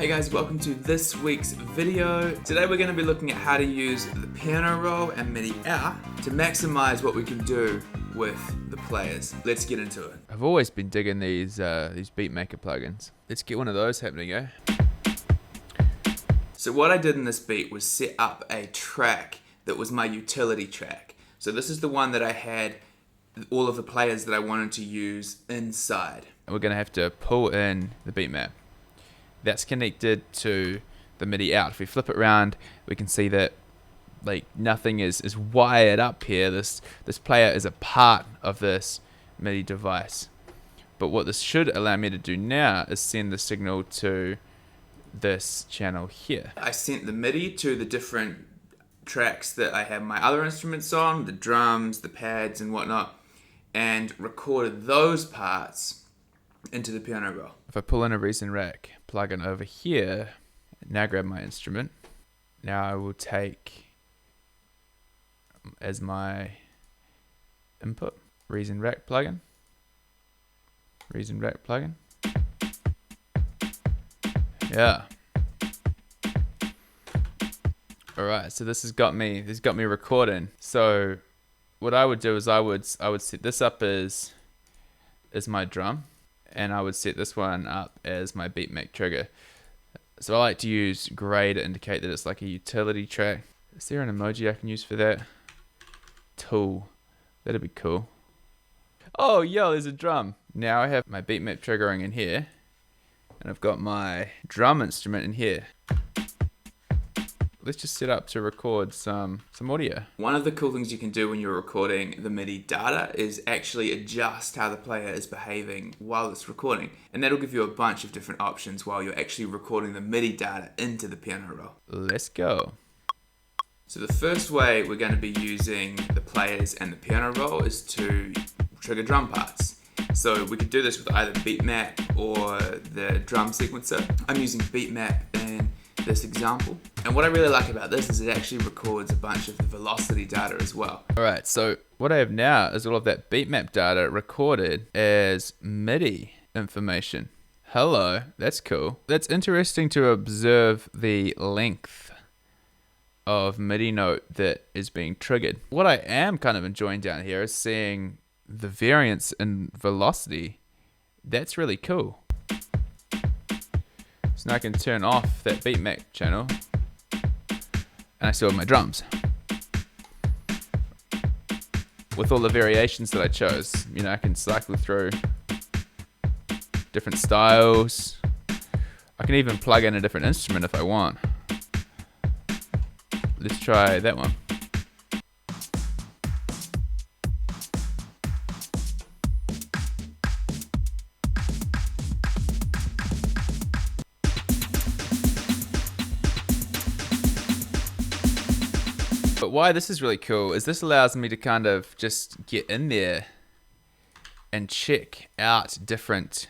Hey guys, welcome to this week's video. Today we're going to be looking at how to use the piano roll and MIDI out to maximize what we can do with the players. Let's get into it. I've always been digging these Beatmaker plugins. Let's get one of those happening, eh? So what I did in this beat was set up a track that was my utility track. So this is the one that I had all of the players that I wanted to use inside. And we're going to have to pull in the beat map. That's connected to the MIDI out. If we flip it around, we can see that like nothing is wired up here. This player is a part of this MIDI device. But what this should allow me to do now is send the signal to this channel here. I sent the MIDI to the different tracks that I have my other instruments on, the drums, the pads and whatnot, and recorded those parts into the piano roll. If I pull in a Reason Rack plugin over here, now grab my instrument. Now I will take as my input Reason Rack plugin. Reason Rack plugin. Yeah. Alright, so this has got me recording. So what I would do is I would set this up as my drum, and I would set this one up as my Beatmaker trigger. So I like to use gray to indicate that it's like a utility track. Is there an emoji I can use for that? Tool. That'd be cool. Oh, yo, there's a drum. Now I have my Beatmaker triggering in here, and I've got my drum instrument in here. Let's just set up to record some audio. One of the cool things you can do when you're recording the MIDI data is actually adjust how the player is behaving while it's recording. And that'll give you a bunch of different options while you're actually recording the MIDI data into the piano roll. Let's go. So the first way we're going to be using the players and the piano roll is to trigger drum parts. So we could do this with either Beatmap or the drum sequencer. I'm using Beatmap in this example. And what I really like about this is it actually records a bunch of the velocity data as well. Alright, so what I have now is all of that Beatmap data recorded as MIDI information. Hello, that's cool. That's interesting to observe the length of MIDI note that is being triggered. What I am kind of enjoying down here is seeing the variance in velocity. That's really cool. So now I can turn off that Beatmaker channel and I still have my drums. With all the variations that I chose, you know, I can cycle through different styles. I can even plug in a different instrument if I want. Let's try that one. But why this is really cool is this allows me to kind of just get in there and check out different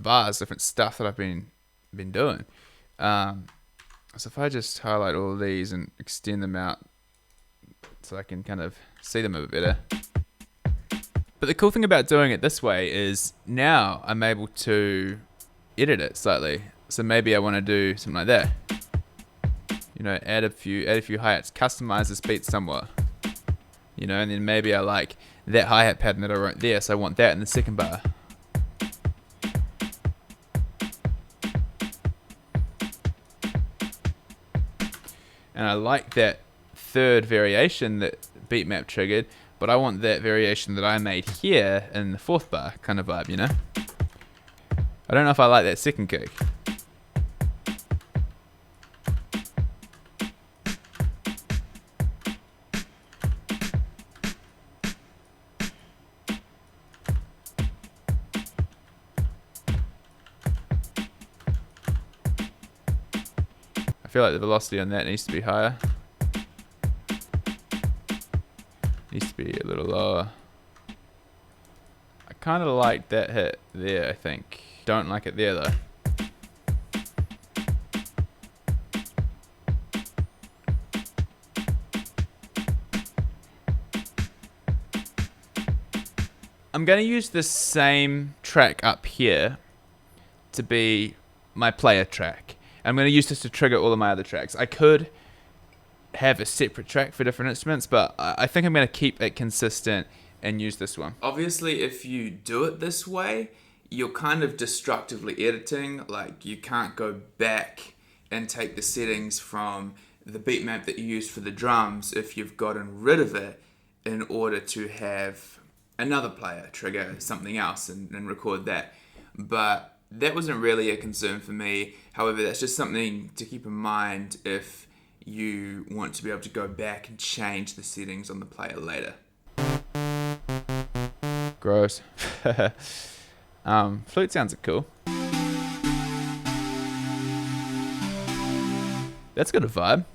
bars, different stuff that I've been doing. So if I just highlight all of these and extend them out so I can kind of see them a bit better. But the cool thing about doing it this way is now I'm able to edit it slightly. So maybe I want to do something like that. You know, add a few hi-hats, customize this beat somewhat. You know, and then maybe I like that hi-hat pattern that I wrote there, so I want that in the second bar. And I like that third variation that Beatmap triggered, but I want that variation that I made here in the fourth bar kind of vibe, you know? I don't know if I like that second kick. I feel like the velocity on that needs to be higher. Needs to be a little lower. I kind of like that hit there, I think. Don't like it there though. I'm going to use this same track up here to be my player track. I'm going to use this to trigger all of my other tracks. I could have a separate track for different instruments, but I think I'm going to keep it consistent and use this one. Obviously, if you do it this way, you're kind of destructively editing. Like, you can't go back and take the settings from the beat map that you used for the drums if you've gotten rid of it in order to have another player trigger something else and record that. But that wasn't really a concern for me. However, that's just something to keep in mind if you want to be able to go back and change the settings on the player later. Gross. Flute sounds are cool. That's got a vibe.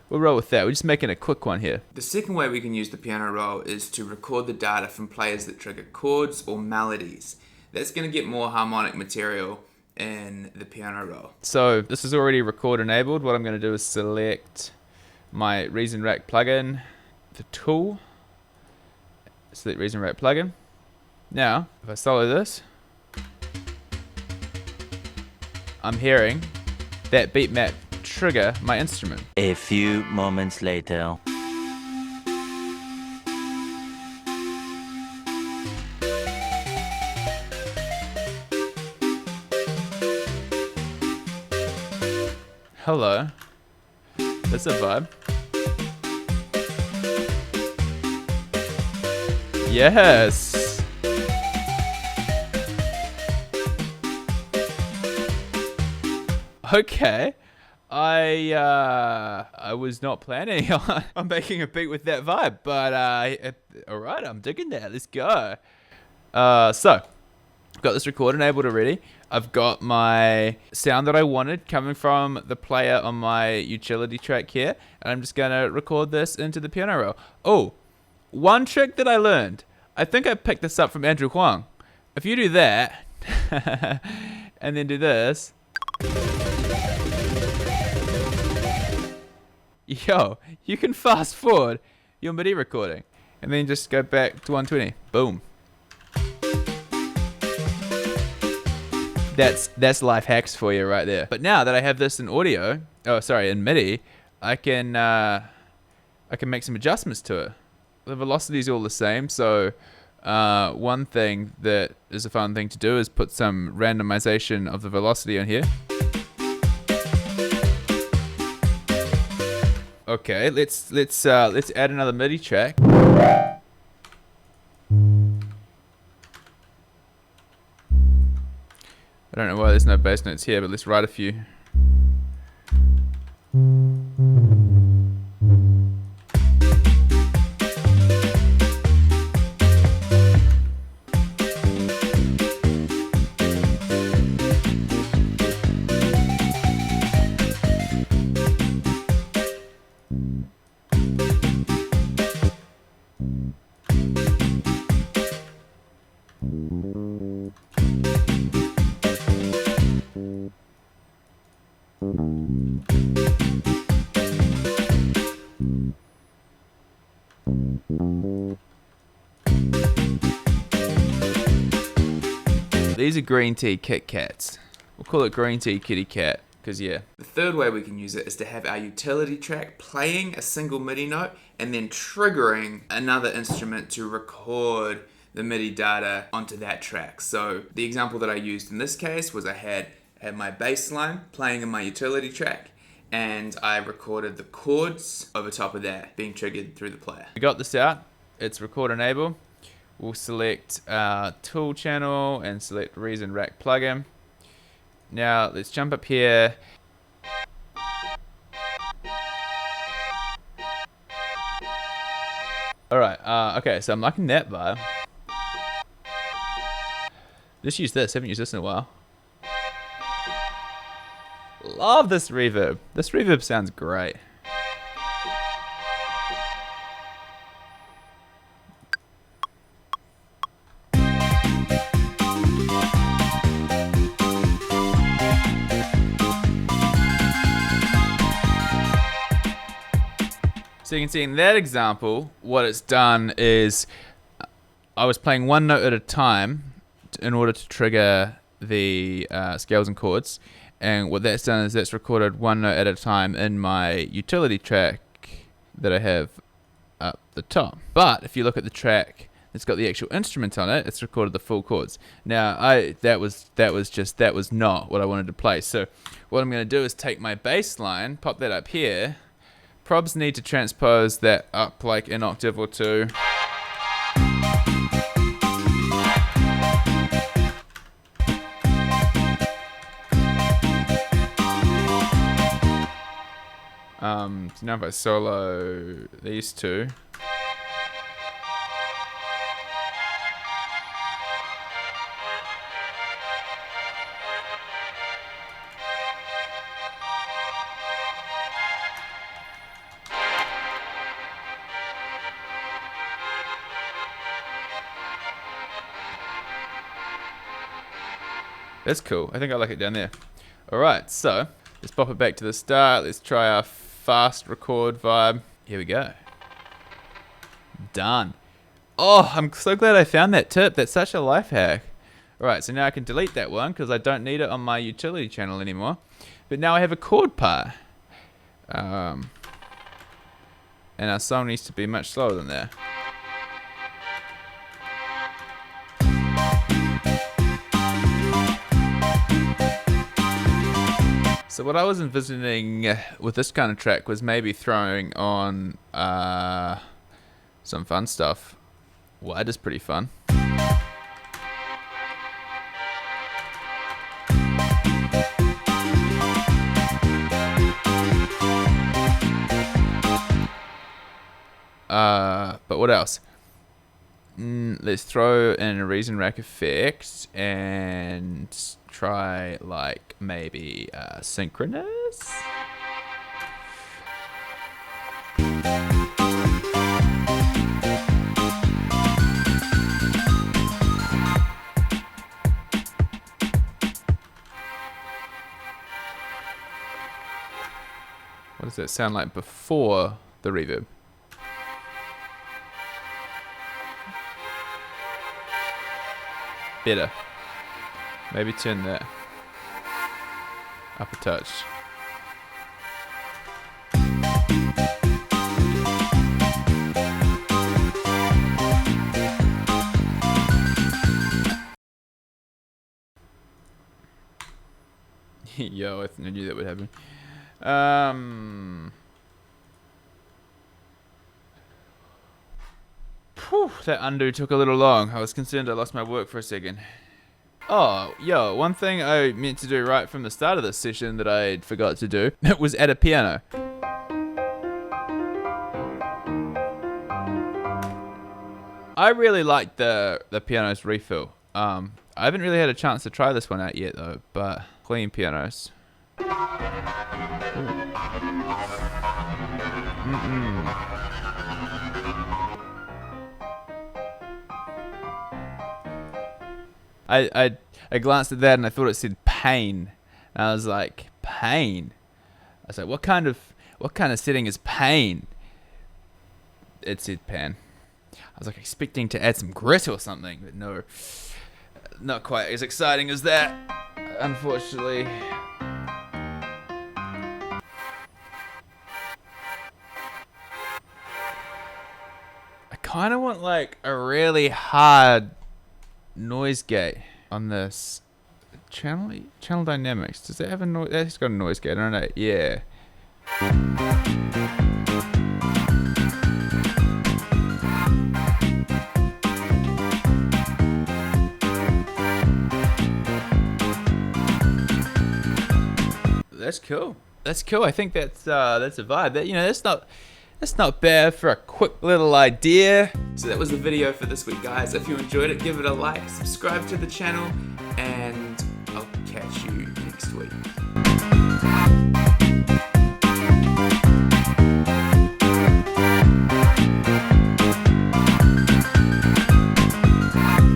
We'll roll with that. We're just making a quick one here. The second way we can use the piano roll is to record the data from players that trigger chords or melodies. That's going to get more harmonic material in the piano roll. So this is already record enabled. What I'm going to do is select my Reason Rack plugin, the tool, select Reason Rack plugin. Now, if I solo this, I'm hearing that beat map trigger my instrument. A few moments later. Hello. That's a vibe. Yes. Okay. I was not planning on making a beat with that vibe, but all right, I'm digging that. Let's go. So I've got this record enabled already. I've got my sound that I wanted coming from the player on my utility track here, and I'm just gonna record this into the piano roll. Oh, one trick that I learned. I think I picked this up from Andrew Huang. If you do that and then do this, yo, you can fast forward your MIDI recording and then just go back to 120. Boom. That's life hacks for you right there. But now that I have this in audio, in MIDI, I can make some adjustments to it. The velocity is all the same, so one thing that is a fun thing to do is put some randomization of the velocity on here. Okay, let's add another MIDI track. I don't know why there's no bass notes here, but let's write a few. These are green tea Kit Kats. We'll call it green tea kitty cat, because yeah. The third way we can use it is to have our utility track playing a single MIDI note and then triggering another instrument to record the MIDI data onto that track. So the example that I used in this case was I had my bass line playing in my utility track, and I recorded the chords over top of that being triggered through the player. We got this out. It's record enable. We'll select tool channel and select Reason Rack plugin. Now let's jump up here. Alright, okay, so I'm liking that vibe. Let's use this. Haven't used this in a while. Love this reverb. This reverb sounds great. So you can see in that example, what it's done is I was playing one note at a time in order to trigger the scales and chords, and what that's done is that's recorded one note at a time in my utility track that I have up the top. But if you look at the track that's got the actual instrument on it, it's recorded the full chords. Now that was not what I wanted to play. So what I'm going to do is take my bass line, pop that up here. Probs need to transpose that up like an octave or two. So now if I solo these two. That's cool. I think I like it down there. Alright, so let's pop it back to the start. Let's try our fast record vibe. Here we go. Done. Oh, I'm so glad I found that tip. That's such a life hack. Alright, so now I can delete that one because I don't need it on my utility channel anymore. But now I have a chord part. And our song needs to be much slower than that. So what I was envisioning with this kind of track was maybe throwing on some fun stuff. Wide is pretty fun. But what else? Let's throw in a reason rack effect and try like maybe synchronous. What does that sound like before the reverb? Better. Maybe turn that up a touch. Yo, I knew that would happen. Whew, that undo took a little long. I was concerned I lost my work for a second. Oh, yo, one thing I meant to do right from the start of this session that I forgot to do was add a piano. I really like the piano's refill. I haven't really had a chance to try this one out yet though, but clean pianos. I glanced at that and I thought it said pain. And I was like, pain? I was like, what kind of setting is pain? It said pan. I was like expecting to add some grit or something, but no. Not quite as exciting as that, unfortunately. I kind of want like a really hard noise gate on this channel dynamics. Does that have a noise? That's got a noise gate, I don't know. Yeah. That's cool. That's cool. I think that's a vibe. That that's not bad for a quick little idea. So that was the video for this week, guys. If you enjoyed it, give it a like, subscribe to the channel, and